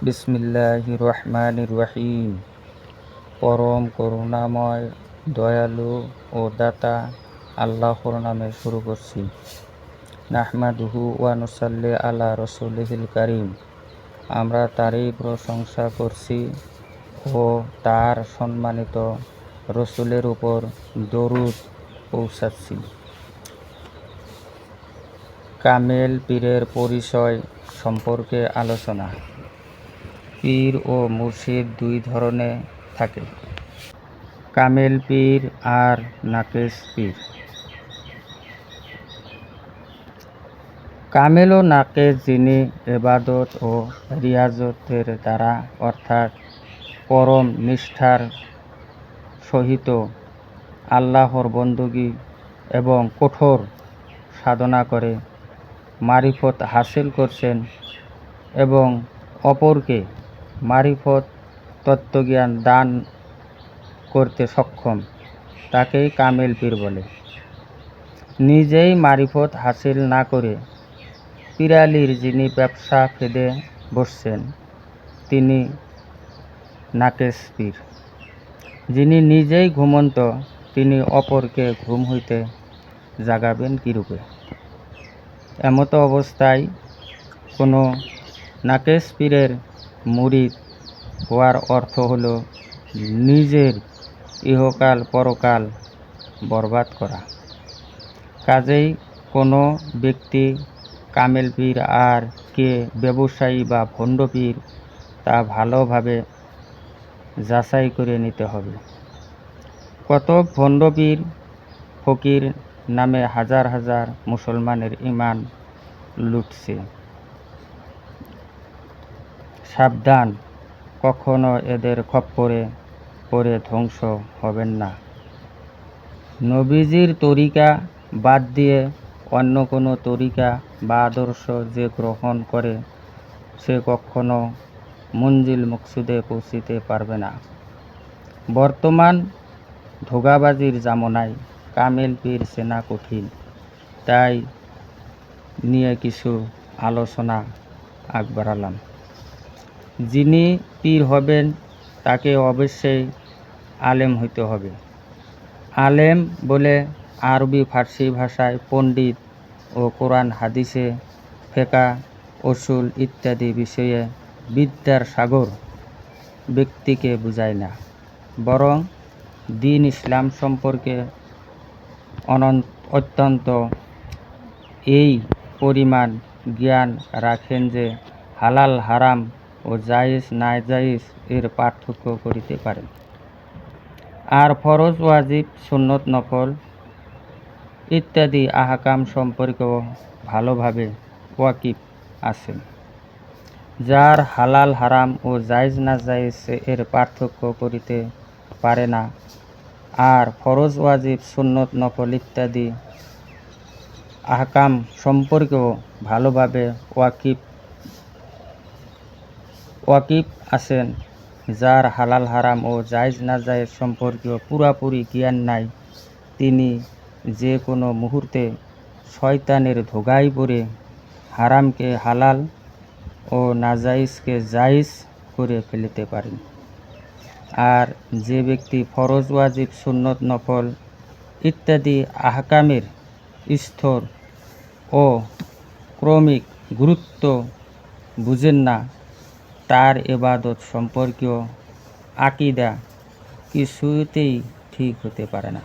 বিসমিল্লাহির রহমানির রহিম। পরম করুণাময়, দয়ালু ও দাতা আল্লাহর নামে শুরু করছি। নাহমাদুহু ওয়া নুসাল্লি আলা রসুলিহিল কারিম। আমরা তারই প্রশংসা করছি ও তার সম্মানিত রসুলের উপর দরুদ পৌঁছাচ্ছি। কামেল পীরের পরিচয় সম্পর্কে আলোচনা। পীর ও মুর্শিদ দুই ধরনের থাকে, কামেল পীর আর নাকেশ পীর। কামেল ও নাকেশ যিনি ইবাদত ও রিয়াজতের দ্বারা অর্থাৎ পরম নিষ্ঠার সহিত আল্লাহর বন্দগি এবং কঠোর সাধনা করে মারিফত হাসিল করছেন এবং অপরকে মারিফত তত্ত্বজ্ঞান দান করতে সক্ষম, তাকেই কামেল পীর বলে। নিজেই মারিফত হাসিল না করে পীরালির যিনি ব্যবসা ফেদে বসছেন তিনি নাকেশ পীর। যিনি নিজেই ঘুমন্ত তিনি অপরকে ঘুম হইতে জাগাবেন কীরূপে? এমতো অবস্থায় কোনো নাকেশ পীরের মুরিদ হওয়ার অর্থ হল নিজের ইহকাল পরকাল বরবাদ করা। কাজেই কোনো ব্যক্তি কামেল পীর আর কে ব্যবসায়ী বা ভণ্ড পীর তা ভালোভাবে যাচাই করে নিতে হবে। কতক ভণ্ড পীর ফকির নামে হাজার হাজার মুসলমানের ঈমান লুটছে। সাবধান, কখনো এদের খপ্পরে পড়ে ধ্বংস হবেন না। নবীজির তরিকা বাদ দিয়ে অন্য কোনো তরিকা বা আদর্শ যে গ্রহণ করে সে কখনো মঞ্জিল মকসুদে পৌঁছিতে পারবে না। বর্তমান ধোঁকাবাজির জামানায় কামেল পীর চেনা কঠিন, তাই নিয়ে কিছু আলোচনা আগবাড়ালাম। যিনি পীর হবেন তাকে অবশ্যই আলেম হইতে হবে। আলেম বলে আরবি ফার্সি ভাষায় পণ্ডিত ও কোরআন হাদিসে ফেকা উসুল ইত্যাদি বিষয়ে বিদ্যার সাগর ব্যক্তিকে বুঝায় না, বরং দ্বীন ইসলাম সম্পর্কে অত্যন্ত এই পরিমাণ জ্ঞান রাখেন যে হালাল হারাম ও জায়েজ নাজায়েজ এর পার্থক্য করিতে পারেন, আর ফরজ ওয়াজিব সুন্নত নফল ইত্যাদি আহকাম সম্পর্কেও ভালোভাবে ওয়াকিফ আছেন। যার হালাল হারাম ও জায়েজ নাজায়েজ এর পার্থক্য করিতে পারে না আর ফরজ ওয়াজিব সুন্নত নফল ইত্যাদি আহকাম সম্পর্কেও ভালোভাবে ওয়াকিফ আছেন, যার হালাল হারাম ও জায়েজ নাজায়েজ সম্পর্কেও পুরাপুরি জ্ঞান নাই, তিনি যে কোনো মুহূর্তে শয়তানের ধোঁকায় পড়ে হারামকে হালাল ও নাজায়েজকে জায়েজ করে ফেলতে পারেন। আর যে ব্যক্তি ফরজ ওয়াজিব সুন্নত নফল ইত্যাদি আহকামের স্তর ও ক্রমিক গুরুত্ব বুঝেন না, তার ইবাদত সম্পর্কীয় আকীদা কিছুতেই ঠিক হতে পারে না।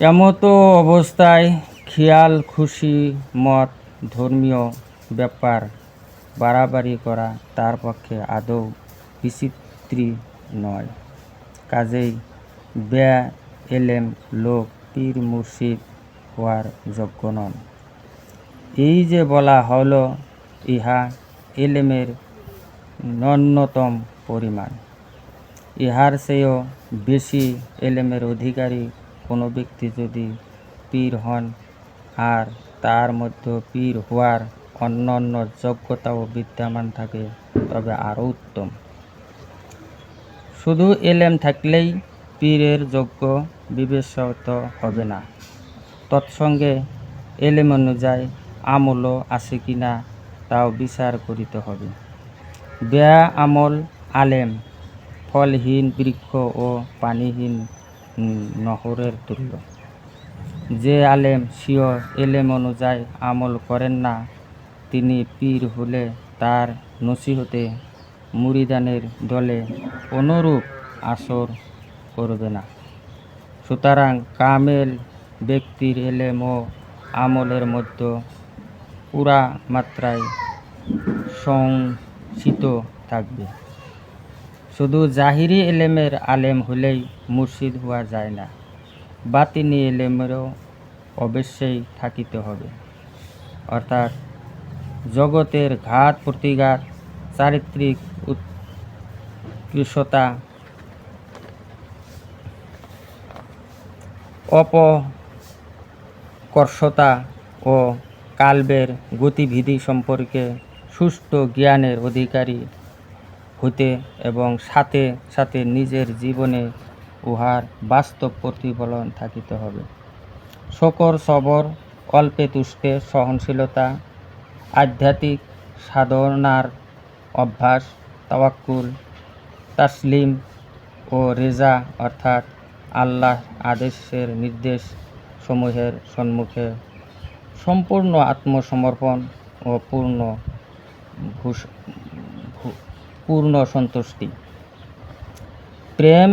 এমতো অবস্থায় খেয়াল খুশি মত ধর্মীয় ব্যাপার বাড়াবাড়ি করা তার পক্ষে আদৌ বিচিত্রী নয়। কাজেই এলেম লোক পীর মুর্শিদ হওয়ার যোগ্য নন। এই যে বলা হলো ইহা এলেমের ন্যূনতম পরিমাণ। ইহার চেয়েও বেশি এলেমের অধিকারী কোনো ব্যক্তি যদি পীর হন আর তার মধ্যে পীর হওয়ার অন্যান্য যোগ্যতাও বিদ্যমান থাকে তবে আরও উত্তম। শুধু এলেম থাকলেই পীরের যোগ্য বিবেচিত হবে না, তৎসঙ্গে এলেম অনুযায়ী আমলও আছে কিনা তাও বিচার করিতে হবে। বেয়া আমল আলেম ফলহীন বৃক্ষ ও পানিহীন নহরের তুল্য। যে আলেম স্বীয় এলেম অনুযায়ী আমল করেন না, তিনি পীর হলে তার নসিহতে মুরিদানের দলে অনুরূপ আসর করবে না। সুতরাং কামেল ব্যক্তির এলেম ও আমলের মধ্যে পুরা মাত্রায় সংসিত থাকবে। শুধু জাহিরি এলেমের আলেম হলেই মুর্শিদ হওয়া যায় না, বাতিনি এলেমেরও অবশ্যই থাকিতে হবে। অর্থাৎ জগতের ঘাত প্রতিঘাত, চারিত্রিক উৎকৃষ্টতা, অপকর্ষতা ও কালবের গতিবিধি সম্পর্কে সুষ্ঠু জ্ঞানের অধিকারী হইতে এবং সাথে সাথে নিজের জীবনে উহার বাস্তব প্রতিফলন থাকিতে হবে। শকর সবর, অল্পে তুষ্টে সহনশীলতা, আধ্যাত্মিক সাধনার অভ্যাস, তাওয়াক্কুল, তাসলিম ও রেজা অর্থাৎ আল্লাহ আদেশের নির্দেশ সমূহের সম্মুখে সম্পূর্ণ আত্মসমর্পণ ও পূর্ণ সন্তুষ্টি। প্রেম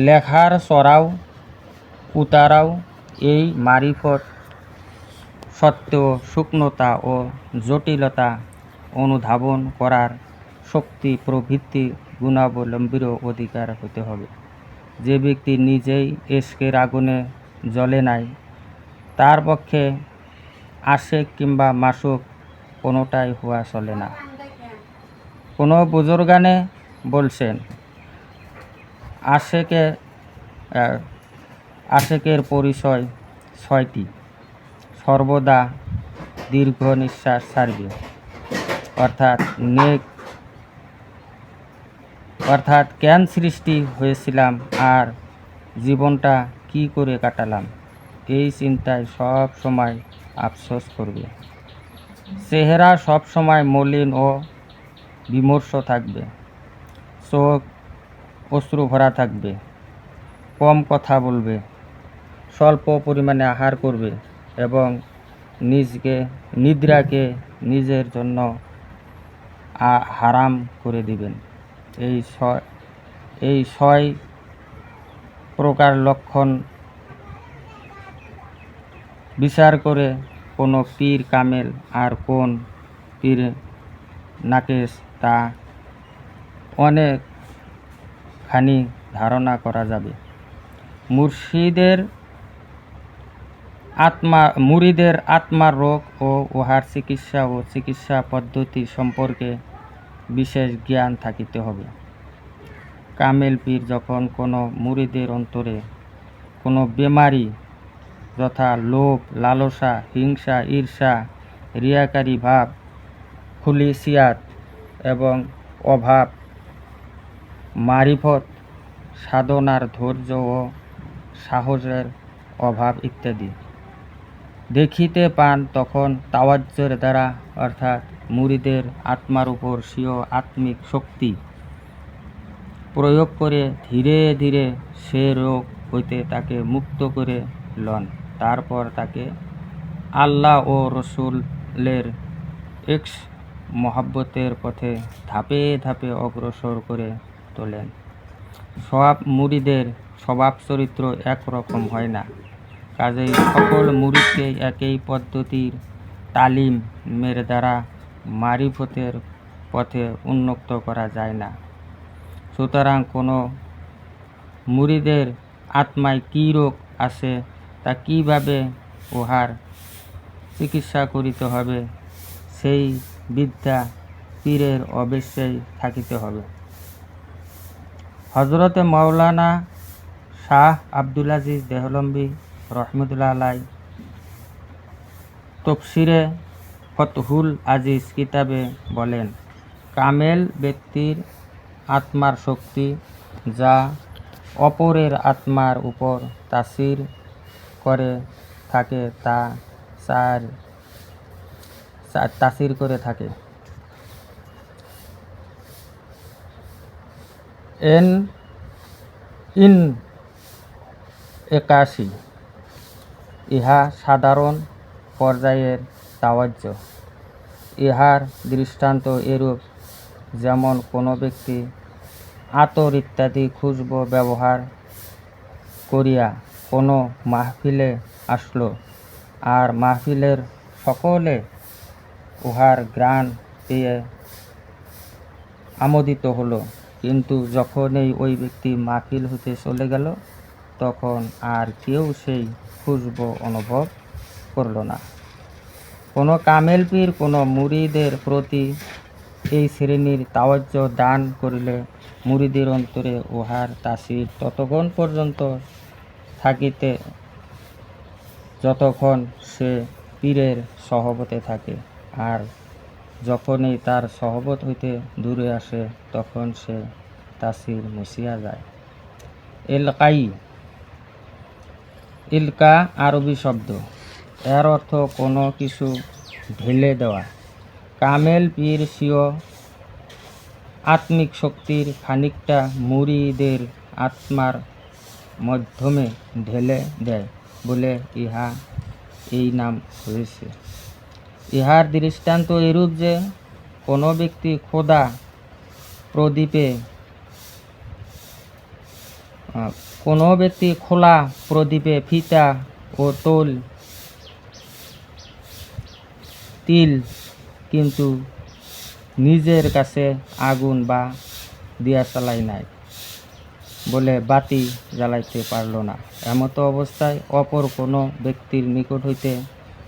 লেখার চড়াও উতারাও এই মারিফত সত্ত্বেও সূক্ষ্মতা ও জটিলতা অনুধাবন করার শক্তি প্রভৃতি গুণাবলম্বীরও অধিকার হতে হবে। যে ব্যক্তি নিজেই এশকের আগুনে জ্বলে নাই, তার পক্ষে আশেক কিংবা মাসুক কোনোটাই হওয়া চলে না। কোনো বুজুর্গানে বলছেন, আশেকের পরিচয় 6টি। সর্বদা দীর্ঘ নিঃশ্বাস ছাড়বে, অর্থাৎ কেন সৃষ্টি হয়েছিলাম আর জীবনটা কি করে কাটালাম, এই চিন্তায় সব সময় আফসোস করবে। চেহারা সব সময় মলিন ও বিমর্ষ থাকবে, চোখ অশ্রু ভরা থাকবে, কম কথা বলবে, স্বল্প পরিমাণে আহার করবে এবং নিদ্রাকে নিজের জন্য হারাম করে দিবেন। এই 6 প্রকার লক্ষণ বিচার করে কোন পীর কামেল আর কোন পীর নাকেশ তা অনেকখানি ধারণা করা যাবে। মুরিদের আত্মার রোগ ও উহার চিকিৎসা ও চিকিৎসা পদ্ধতি সম্পর্কে বিশেষ জ্ঞান থাকিতে হবে। কামেল পীর যখন কোনো মুরিদের অন্তরে কোনো বেমারি যথা লোভ, লালসা, হিংসা, ঈর্ষা, রিয়াকারী ভাব, খুলিসিয়াত এবং অভাব, মারিফত সাধনার ধৈর্য ও সাহসের অভাব ইত্যাদি দেখিতে পান, তখন তাওয়াজ্জুর দ্বারা অর্থাৎ মুরিদের আত্মার উপর স্বীয় আত্মিক শক্তি প্রয়োগ করে ধীরে ধীরে সে রোগ হইতে তাকে মুক্ত করে লন। তারপর তাকে আল্লাহ ও রসুলের ইশক মহব্বতের পথে ধাপে ধাপে অগ্রসর করে তোলেন। সব মুরিদের স্বভাব চরিত্র একরকম হয় না, কাজেই সকল মুরিদকে একই পদ্ধতির তালিমের দ্বারা মারিফতের পথে উন্মুক্ত করা যায় না। সুতরাং কোনো মুরিদের আত্মায় কী রোগ আছে, তা কিভাবে উহার চিকিৎসা করিতে হবে, সেই বিদ্যা পীরের অবশ্যই থাকিতে হবে। হযরতে মাওলানা শাহ আব্দুল আজিজ দেহলভী রহমতুল্লাহ আলাইহ তফসিরে ফতহুল আজিজ কিতাবে বলেন, কামেল ব্যক্তির আত্মার শক্তি যা অপরের আত্মার উপর তাসির করে থাকে তা তাসির করে থাকে। N in 81। ইহা সাধারণ পর্যায়ের তাওয়াজ্জ। ইহার দৃষ্টান্ত এরূপ, যেমন কোনো ব্যক্তি আতর ইত্যাদি খুশবু ব্যবহার করিয়া কোনো মাহফিলে আসলো, আর মাহফিলের সকলে উহার ঘ্রাণ পেয়ে আমোদিত হলো, কিন্তু যখনই ওই ব্যক্তি মাহফিল হতে চলে গেল, তখন আর কেউ সেই খুশবু অনুভব করল না। কোনো কামেল পীর কোনো মুরিদের প্রতি এই শ্রেণীর তাওয়াজ্জু দান করিলে মুরিদের অন্তরে উহার তাসির ততক্ষণ পর্যন্ত থাকিতে যতক্ষণ সে পীরের সহবতে থাকে, আর যখনই তার সহবত হইতে দূরে আসে, তখন সে তাসির মুছিয়া যায়। ইলকাই। ইলকা আরবি শব্দ, এর অর্থ কোনো কিছু ঢেলে দেওয়া। কামেল পীর স্বীয় আত্মিক শক্তির খানিকটা মুরিদের আত্মার মাধ্যমে ঢেলে দেয় বলে ইহা এই নাম হয়েছে। ইহার দৃষ্টান্ত এরূপ যে, কোনো ব্যক্তি খোলা প্রদীপে ফিতা ও তিল কিন্তু নিজের কাছে আগুন বা দিয়াশালাই নাই বলে বাতি জ্বালাইতে পারল না, এমতো অবস্থায় অপর কোনো ব্যক্তির নিকট হইতে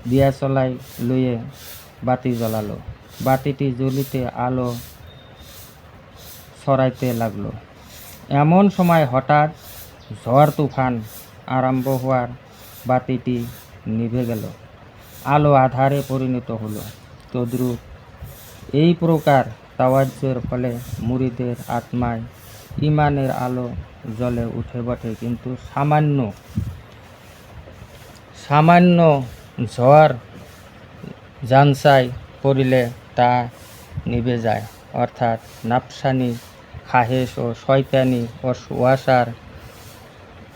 দিয়াশালাই লইয়ে বাতি জ্বালালো। বাতিটি জ্বলিতে আলো ছড়াইতে লাগলো। এমন সময় হঠাৎ ঝড় তুফান আরম্ভ হওয়ার বাতিটি নিভে গেল, আলো আধারে পরিণত হলো। তদ্রূপ এই প্রকার তাওয়াজ্জুর ফলে মুরিদের আত্মায় ইমানের আলো জ্বলে উঠে বটে, কিন্তু সামান্য ঝড় জানসাই পড়িলে তা নিভে যায়। অর্থাৎ নাফসানি খাহেশ ও শয়তানি ওয়াসার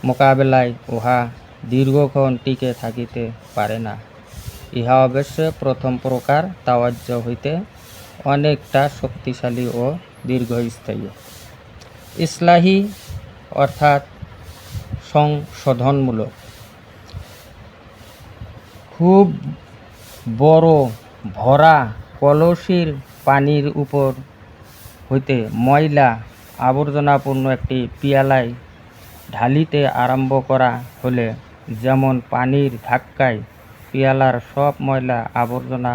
মোকাবেলায় উহা দীর্ঘক্ষণ টিকে থাকিতে পারে না। ইহা অবশ্য প্রথম প্রকার তাওয়াজ্জু হইতে অনেকটা শক্তিশালী ও দীর্ঘস্থায়ী। ইসলাহি অর্থাৎ সংশোধনমূলক। খুব বড় ভরা কলসির পানির উপর হইতে ময়লা আবর্জনাপূর্ণ একটি পিয়ালায় ঢালিতে আরম্ভ করা হলে যেমন পানির ধাক্কায় পিয়ালার সব ময়লা আবর্জনা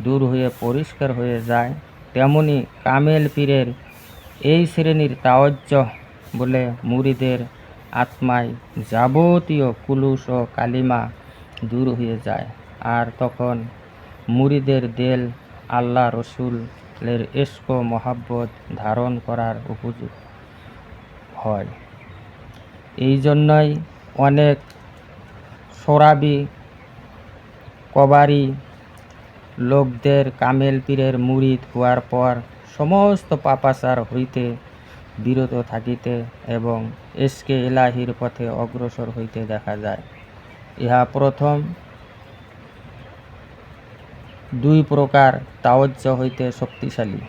দূর হয়ে পরিষ্কার হয়ে যায়, তেমনি কামেল পীরের এই শ্রেণীর তাওয়াজ্জু বলে মুরিদের আত্মায় যাবতীয় কুলুশ ও কালিমা দূর হয়ে যায়, আর তখন মুরিদের দিল আল্লাহ রসুলের ইশক ও মহাব্বত ধারণ করার উপযুক্ত হয়। এই জন্যই অনেক সোরাবি কবারি লোকদের কামেল পীরের মুরিদ হওয়ার পর সমস্ত পাপাচার হইতে বিরত থাকিতে এবং ইশকে ইলাহির পথে অগ্রসর হইতে দেখা যায়। ইহা প্রথম দুই প্রকার তাওয়াজ্জু হইতে শক্তিশালী।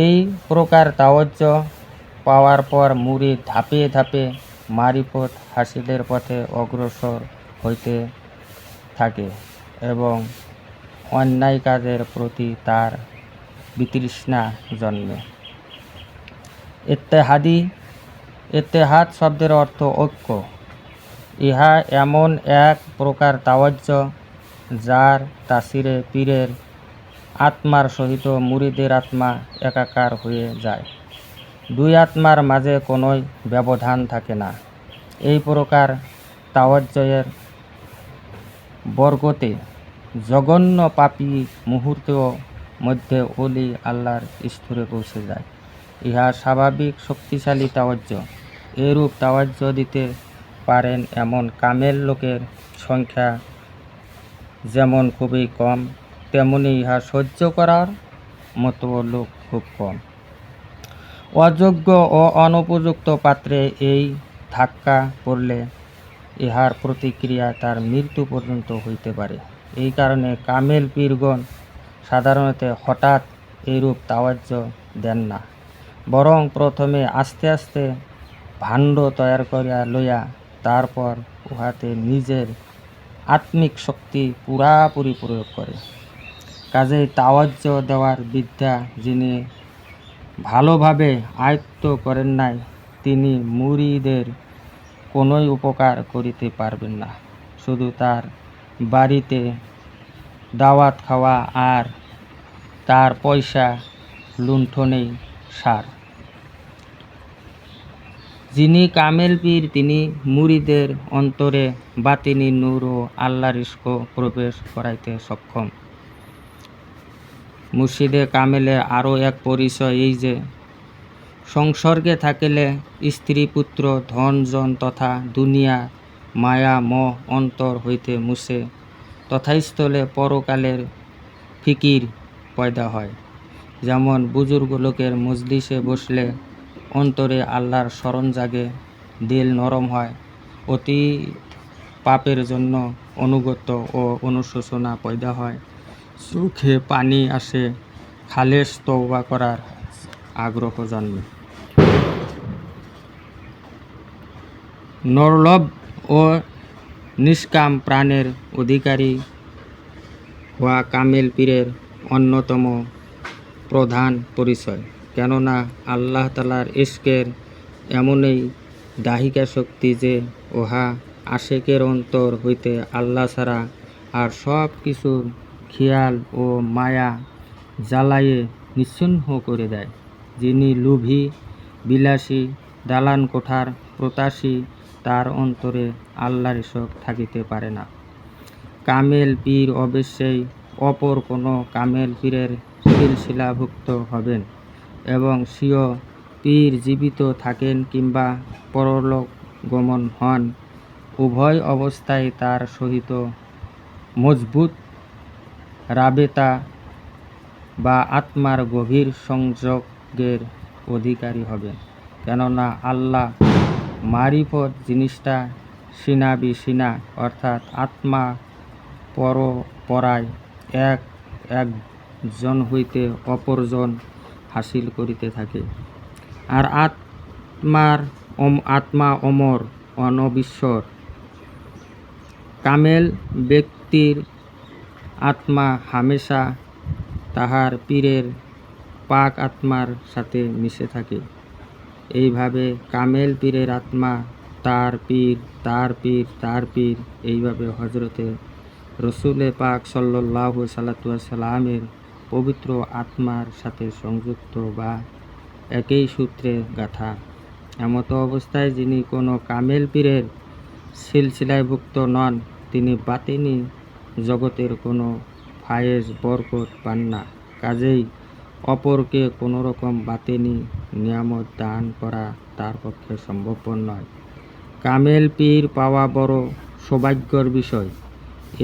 এই প্রকার তাওয়াজ্জু পাওয়ার পর মুরিদ ধাপে ধাপে মারিফত হাসিলের পথে অগ্রসর হইতে থাকে এবং অন্যায় কাজের প্রতি তার বিতৃষ্ণা জন্মে। ইত্তেহাদ শব্দের অর্থ ঐক্য। ইহা এমন এক প্রকার তাওয়াজ্জু যার তাসিরে পীরের আত্মার সহিত মুরিদের আত্মা একাকার হয়ে যায়, দুই আত্মার মাঝে কোনো ব্যবধান থাকে না। এই প্রকার তাওয়াজ্জুয়ের বরকতে জঘন্য পাপী মুহূর্তের মধ্যে ওলি আল্লাহর স্তরে পৌঁছে যায়। ইহা স্বাভাবিক শক্তিশালী তাওয়াজ্জু। এরূপ তাওয়াজ্জু দিতে পারেন এমন কামেল লোকের সংখ্যা যেমন খুবই কম, তেমনি ইহা সহ্য করার মতো লোক খুব কম। অযোগ্য ও অনুপযুক্ত পাত্রে এই ধাক্কা পড়লে ইহার প্রতিক্রিয়া তার মৃত্যু পর্যন্ত হইতে পারে। এই কারণে কামেল পীরগণ সাধারণত হঠাৎ এইরূপ তাওয়াজ্জ দেন না, বরং প্রথমে আস্তে আস্তে ভাণ্ড তৈয়ার করিয়া লইয়া তারপর উহাতে নিজের আত্মিক শক্তি পুরাপুরি প্রয়োগ করে। কাজেই তাওয়াজ্জ দেওয়ার বিদ্যা যিনি ভালোভাবে আয়ত্ত করেন নাই, তিনি মুরিদের কোনোই উপকার করিতে পারবেন না। শুধু তার বাড়িতে দাওয়াত খাওয়া আর তার পয়সা লুণ্ঠনেই সার। যিনি কামেল পীর, তিনি মুরিদের অন্তরে বাতিনি নূর ও আল্লাহর ইশক প্রবেশ করাইতে সক্ষম। মুর্শিদে কামেলের আরও এক পরিচয় এই যে, সংসর্গে থাকিলে স্ত্রী পুত্র ধন জন তথা দুনিয়া মায়া মোহ অন্তর হইতে মুছে, তথাস্থলে পরকালের ফিকির পয়দা হয়। যেমন বুজুর্গ লোকের মজলিসে বসলে অন্তরে আল্লাহর স্মরণ জাগে, দিল নরম হয়, অতীত পাপের জন্য অনুগত ও অনুশোচনা পয়দা হয়, চোখে পানি আসে, খালেস তওবা করার আগ্রহ জন্মে। নরলোভ ও নিষ্কাম প্রাণের অধিকারী হওয়া কামেল পীরের অন্যতম প্রধান পরিচয়। কেননা আল্লাহ তাআলার ইশকের এমনই দাহিকা শক্তি যে, উহা আশেকের অন্তর হইতে আল্লাহ ছাড়া আর সব কিছুর খেয়াল ও মায়া জ্বালাইয়ে নিশ্চিহ্ন করে দেয়। যিনি লোভী, বিলাসী, দালান কোঠার প্রত্যাশী, তার অন্তরে আল্লাহর ইশক থাকিতে পারে না। কামেল পীর অবশ্যই অপর কোনো কামেল পীরের সিলসিলাভুক্ত হবেন এবং স্বীয় পীর জীবিত থাকেন কিংবা পরলোক গমন হন, উভয় অবস্থায় তার সহিত মজবুত রাবেতা বা আত্মার গভীর সংযোগের অধিকারী হবেন। কেননা আল্লাহ মারিফত জিনিসটা সিনাবি সিনা, অর্থাৎ আত্মা পরায় একজন হইতে অপরজন হাসিল করিতে থাকে। আর আত্মা অমর, অনবিশ্বর। কামেল ব্যক্তির আত্মা হামেশা তাহার পীরের পাক আত্মার সাথে মিশে থাকে। এইভাবে কামেল পীরের আত্মা তার পীর, তার পীর, তার পীর, এইভাবে হজরতে রসুলে পাক সাল্লাল্লাহু সাল্লাতু ওয়াসাল্লামের পবিত্র আত্মার সাথে সংযুক্ত বা একই সূত্রে গাঁথা। এমত অবস্থায় যিনি কোনো কামেল পীরের সিলসিলাভুক্ত নন, তিনি বাতিনি জগতের কোনো ফায়েজ বরকত পান না। কাজেই অপরকে কোনো রকম বাতিনি নিয়ামত দান করা তার পক্ষে সম্ভবপর নয়। কামেল পীর পাওয়া বড় সৌভাগ্যের বিষয়।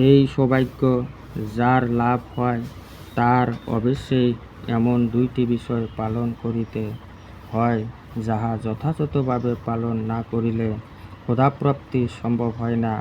এই সৌভাগ্য যার লাভ হয়, তার অবশ্যই এমন দুইটি বিষয় পালন করিতে হয়, যাহা যথাযথভাবে পালন না করিলে খোদাপ্রাপ্তি সম্ভব হয় না।